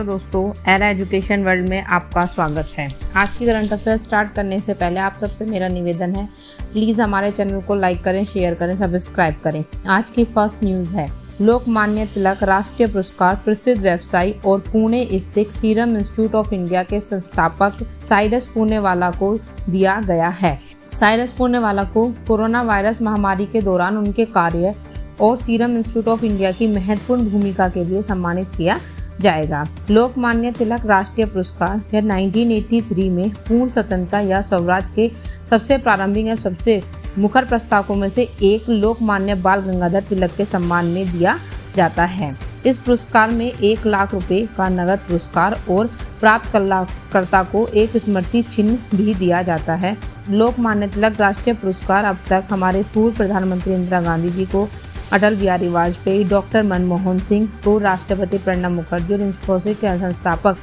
Hello दोस्तों, era education world में आपका स्वागत है। आज की करंट अफेयर स्टार्ट करने से पहले आप सबसे मेरा निवेदन है, प्लीज़ हमारे चैनल को लाइक करें, शेयर करें, सब्सक्राइब करें। आज की फर्स्ट न्यूज़ है, लोकमान्य तिलक राष्ट्रीय पुरस्कार प्रसिद्ध व्यवसायी और पुणे स्थित सीरम इंस्टीट्यूट ऑफ इंडिया के संस्थापक साइरस पूनेवाला को दिया गया है। साइरस पूनेवाला को कोरोना वायरस महामारी के दौरान उनके कार्य और सीरम इंस्टीट्यूट ऑफ इंडिया की महत्वपूर्ण भूमिका के लिए सम्मानित किया जाएगा। लोकमान्य तिलक राष्ट्रीय पुरस्कार यह 1983 में पूर्ण स्वतंत्रता या स्वराज के सबसे प्रारंभिक और सबसे मुखर प्रस्तावकों में से एक लोकमान्य बाल गंगाधर तिलक के सम्मान में दिया जाता है। इस पुरस्कार में 1 लाख रुपए का नगद पुरस्कार और प्राप्तकर्ता को एक स्मृति चिन्ह भी दिया जाता है। लोकमान्य तिलक राष्ट्रीय पुरस्कार अब तक हमारे पूर्व प्रधानमंत्री इंदिरा गांधी जी को, अटल बिहारी वाजपेयी, डॉक्टर मनमोहन सिंह को, राष्ट्रपति प्रणब मुखर्जी और इंफोसिस के संस्थापक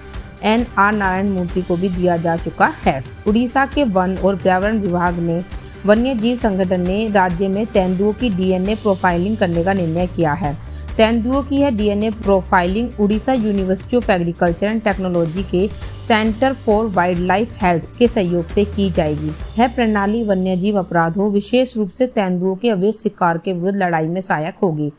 NR नारायण मूर्ति को भी दिया जा चुका है। उड़ीसा के वन और पर्यावरण विभाग ने वन्य जीव संगठन ने राज्य में तेंदुओं की DNA प्रोफाइलिंग करने का निर्णय किया है। तेंदुओं की यह DNA profiling Orissa university of agriculture and technology के centre for wildlife health के सहयोग से की जाएगी। यह प्रणाली वन्यजीव अपराधों, विशेष रूप से तेंदुओं के अवैध शिकार के विरुद्ध लड़ाई में सहायक होगी।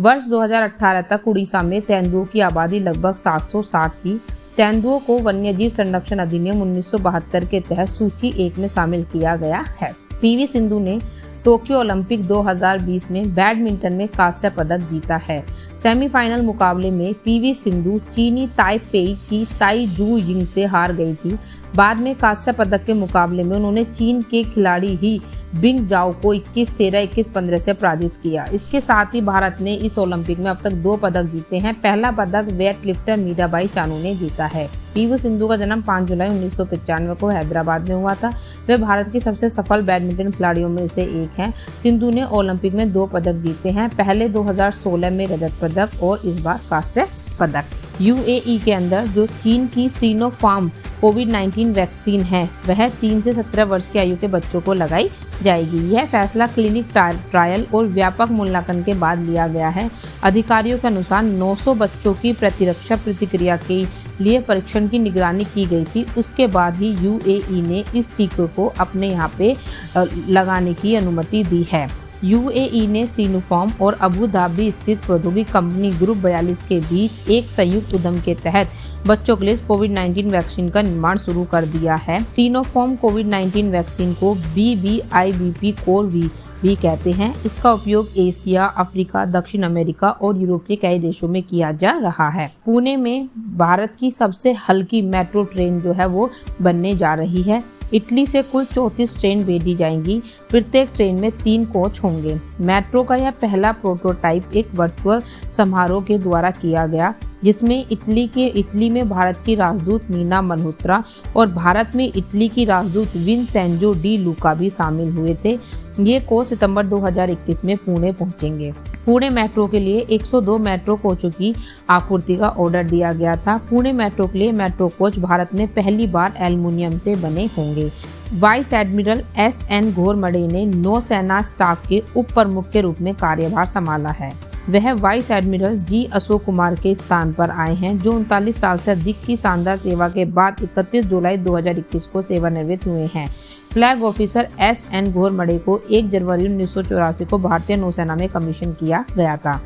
वर्ष 2018 तक उड़ीसा में तेंदुओं की आबादी लगभग 760 थी। तेंदुओं को वन्यजीव संरक्षण अधिनियम 1972 के तहत सूची 1 में शामिल किया गया है। PV सिंधु ने टोक्यो ओलंपिक 2020 में बैडमिंटन में कांस्य पदक जीता है। सेमीफाइनल मुकाबले में PV सिंधु चीनी ताइपेई की ताई जू यिंग से हार गई थी। बाद में कांस्य पदक के मुकाबले में उन्होंने चीन के खिलाड़ी ही बिंग जाओ को 21-13, 21-15 से पराजित किया। इसके साथ ही भारत ने इस ओलंपिक में अब तक 2 पदक जीते हैं। पहला पदक वेट लिफ्टर मीराबाई चानू ने जीता है। PV सिंधु का जन्म 5 जुलाई 1995 को हैदराबाद में हुआ था। वे भारत की सबसे सफल बैडमिंटन खिलाड़ियों में से एक हैं। सिंधु ने ओलंपिक में 2 पदक जीते हैं, पहले 2016 में रजत पदक और इस बार कांस्य पदक। UAE के अंदर जो चीन की सिनोफार्म कोविड-19 वैक्सीन है वह 3 से 17 वर्ष की आयु के बच्चों को लगाई जाएगी। यह फैसला क्लिनिक ट्रायल और व्यापक मूल्यांकन के बाद लिया गया है। अधिकारियों के अनुसार 900 बच्चों की प्रतिरक्षा प्रतिक्रिया के लिए परीक्षण की निगरानी की गई थी। उसके बाद ही UAE ने इस टीके को अपने यहाँ पे लगाने की अनुमति दी है। UAE ने सिनोफार्म और अबू धाबी स्थित प्रौद्योगिकी कंपनी ग्रुप 42 के बीच एक संयुक्त उद्यम के तहत बच्चों के लिए कोविड-19 वैक्सीन का निर्माण शुरू कर दिया है। सिनोफार्म कोविड-19 वैक्सीन को BBIVP कोर भी कहते हैं। इसका उपयोग एशिया, अफ्रीका, दक्षिण अमेरिका और यूरोप के कई देशों में किया जा रहा है। पुणे में भारत की सबसे हल्की मेट्रो ट्रेन जो है वो बनने जा रही है। इटली से कुल 34 ट्रेन भेजी जाएंगी। प्रत्येक ट्रेन में 3 कोच होंगे। मेट्रो का यह पहला प्रोटोटाइप एक वर्चुअल समारोह के द्वारा किया गया, जिसमें इटली में भारत की राजदूत नीना मल्होत्रा और भारत में इटली की राजदूत विंसेंजो डी लूका भी शामिल हुए थे। ये कोच सितंबर 2021 में पुणे पहुंचेंगे। पुणे मेट्रो के लिए 102 मेट्रो कोचों की आपूर्ति का ऑर्डर दिया गया था। पुणे मेट्रो के लिए मेट्रो कोच भारत में पहली बार एल्युमिनियम से बने होंगे। वाइस एडमिरल SN घोरमडे ने नौसेना स्टाफ के उप प्रमुख के रूप में कार्यभार संभाला है। वह vice admiral G Ashok Kumar के स्थान पर आए हैं, जो 39 साल से अधिक की शानदार सेवा के बाद 31 जुलाई 2021 को सेवानिवृत्त हुए हैं। फ्लैग ऑफिसर SN घोरमडे को 1 जनवरी 1984 को भारतीय नौसेना में कमीशन किया गया था।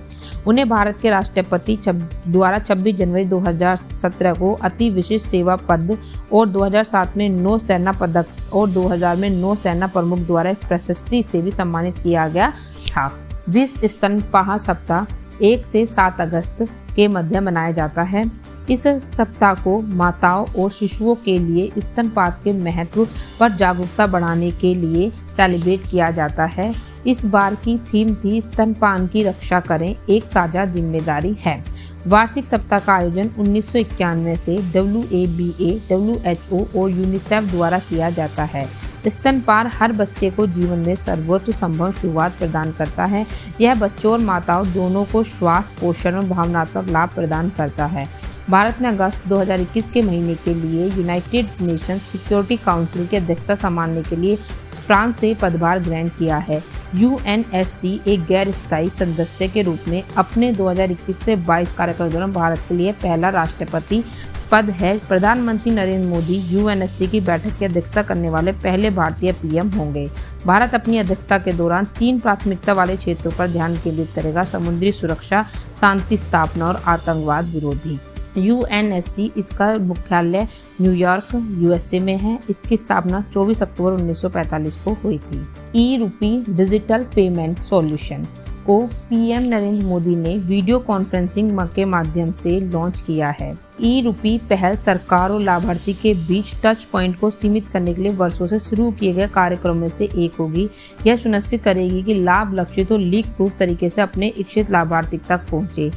उन्हें भारत के राष्ट्रपति द्वारा 26 जनवरी 2017 को अति विशिष्ट सेवा पद और 2007 में नौसेना पदक और 2000 में नौसेना प्रमुख द्वारा प्रशस्ति से भी सम्मानित किया गया था। विश्व स्तनपान सप्ताह 1 से 7 अगस्त के मध्य मनाया जाता है। इस सप्ताह को माताओं और शिशुओं के लिए स्तनपान के महत्व पर जागरूकता बढ़ाने के लिए सेलिब्रेट किया जाता है। इस बार की थीम थी स्तनपान की रक्षा करें, एक साझा जिम्मेदारी है। वार्षिक सप्ताह का आयोजन 1991 से WABA, WHO और यूनिसेफ द्वारा किया जाता है। स्तनपान हर बच्चे को जीवन में सर्वोत्तम संभव शुरुआत प्रदान करता है। यह बच्चों और माताओं दोनों को स्वास्थ्य, पोषण और भावनात्मक लाभ प्रदान करता है। भारत ने अगस्त 2021 के महीने के लिए यूनाइटेड नेशंस सिक्योरिटी काउंसिल की अध्यक्षता संभालने के लिए फ्रांस से पदभार ग्रहण किया है। यूएनएससी एक गैर स्थायी सदस्य के रूप में अपने 2021 से 22 कार्यकाल के दौरान भारत के लिए पहला राष्ट्रपति पद है। प्रधानमंत्री नरेंद्र मोदी यूएनएससी की बैठक की अध्यक्षता करने वाले पहले भारतीय पीएम होंगे। भारत अपनी अध्यक्षता के दौरान 3 प्राथमिकता वाले क्षेत्रों पर ध्यान केंद्रित करेगा: समुद्री सुरक्षा, शांति स्थापना और आतंकवाद विरोधी। यूएनएससी, इसका मुख्यालय न्यूयॉर्क यूएसए में है। इसकी स्थापना 24 अक्टूबर 1945 को हुई थी। ई-रूपी डिजिटल पेमेंट सॉल्यूशन को पीएम नरेंद्र मोदी ने वीडियो कॉन्फ्रेंसिंग के माध्यम से लॉन्च किया है। ई-रूपी पहल सरकार और लाभार्थी के बीच टच पॉइंट को सीमित करने के लिए वर्षों से शुरू किए गए कार्यक्रमों में से एक होगी। यह सुनिश्चित करेगी कि लाभ लक्षित और लीक प्रूफ तरीके से अपने इच्छित लाभार्थी तक पहुंचे।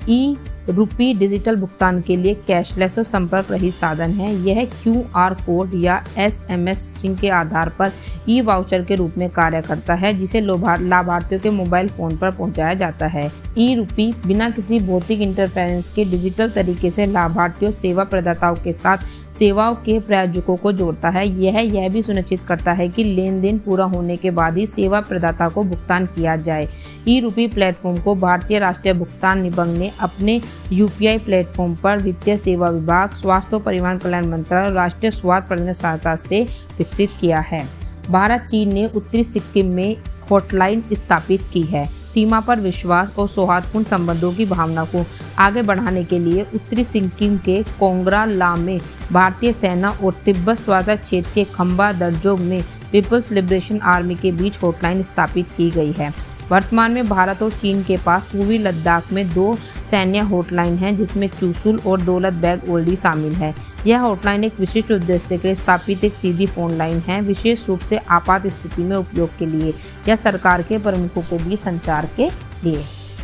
ई-रूपी डिजिटल भुगतान के लिए कैशलेस और संपर्क रहित साधन है। यह क्यूआर कोड या एसएमएस स्ट्रिंग के आधार पर ई वाउचर के रूप में कार्य करता है, जिसे लाभार्थियों के मोबाइल फोन पर पहुंचाया जाता है। ई-रूपी बिना किसी भौतिक इंटरफेरेंस के डिजिटल तरीके से लाभार्थियों, सेवा प्रदाताओं के साथ सेवाओं के प्रायोजकों को जोड़ता है। यह भी सुनिश्चित करता है कि लेन देन पूरा होने के बाद ही सेवा प्रदाता को भुगतान किया जाए। ई-रूपी प्लेटफॉर्म को भारतीय राष्ट्रीय भुगतान निगम ने अपने यूपीआई प्लेटफॉर्म पर वित्तीय सेवा विभाग, स्वास्थ्य और परिवार कल्याण मंत्रालय और राष्ट्रीय स्वास्थ्य प्रबंधन सहायता से विकसित किया है। भारत चीन ने उत्तरी सिक्किम में हॉटलाइन स्थापित की है। सीमा पर विश्वास और सौहार्दपूर्ण संबंधों की भावना को आगे बढ़ाने के लिए उत्तरी सिक्किम के कोंगरा ला में भारतीय सेना और तिब्बत स्वायत्त क्षेत्र के खंबा दर्जोग में पीपल्स लिबरेशन आर्मी के बीच हॉटलाइन स्थापित की गई है। वर्तमान में भारत और चीन के पास पूर्वी लद्दाख में 2 सैन्य हॉटलाइन हैं, जिसमें चुशुल और दौलत बेग ओल्डी शामिल है। यह हॉटलाइन एक विशिष्ट उद्देश्य के लिए स्थापित एक सीधी फोन लाइन है, विशेष रूप से आपात स्थिति में उपयोग के लिए या सरकार के प्रमुखों के बीच संचार के लिए।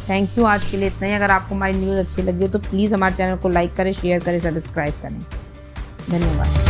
Thank you. आज के लिए इतना ही। अगर आपको हमारी न्यूज़ अच्छी लगी हो तो प्लीज़ हमारे चैनल को लाइक करें, शेयर करें, सब्सक्राइब करें। धन्यवाद।